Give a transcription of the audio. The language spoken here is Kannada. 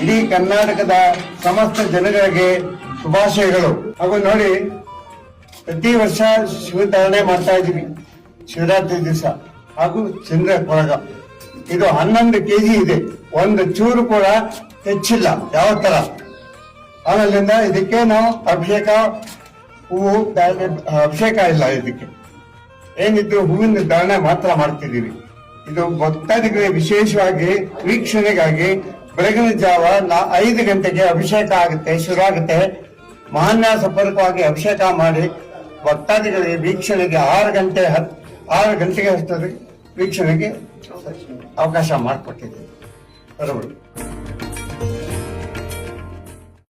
ಇಡೀ ಕರ್ನಾಟಕದ ಸಮಸ್ತ ಜನಗಳಿಗೆ ಶುಭಾಶಯಗಳು. ಹಾಗೂ ನೋಡಿ, ಪ್ರತಿ ವರ್ಷ ಶಿವಧಾರಣೆ ಮಾಡ್ತಾ ಇದೀವಿ ಶಿವರಾತ್ರಿ ದಿವಸ. ಹಾಗೂ ಚಂದ್ರ ಕೊಳಗ ಇದು 11 kg ಇದೆ, ಒಂದು ಚೂರು ಕೂಡ ಹೆಚ್ಚಿಲ್ಲ ಯಾವ ತರ. ಆಮೇಲಿಂದ ಇದಕ್ಕೆ ನಾವು ಅಭಿಷೇಕ ಹೂವು ಅಭಿಷೇಕ ಇಲ್ಲ, ಇದಕ್ಕೆ ಏನಿದ್ರು ಹೂವಿನ ಧಾರಣೆ ಮಾತ್ರ ಮಾಡ್ತಿದ್ದೀವಿ. ಇದು ಭಕ್ತಾದಿಗಳಿಗೆ ವಿಶೇಷವಾಗಿ ವೀಕ್ಷಣೆಗಾಗಿ ಬೆಳಗಿನ ಜಾವ 5 ಗಂಟೆಗೆ ಅಭಿಷೇಕ ಆಗುತ್ತೆ, ಶುರು ಆಗುತ್ತೆ. ಮಹಾನ್ಯಾಸ ಪೂರ್ವಕವಾಗಿ ಅಭಿಷೇಕ ಮಾಡಿ ಭಕ್ತಾದಿಗಳಿಗೆ ವೀಕ್ಷಣೆಗೆ 6 ಗಂಟೆಗೆ ವೀಕ್ಷಣೆಗೆ ಅವಕಾಶ ಮಾಡಿಕೊಟ್ಟಿದ್ದೀವಿ. ಬರೋಬರಿ.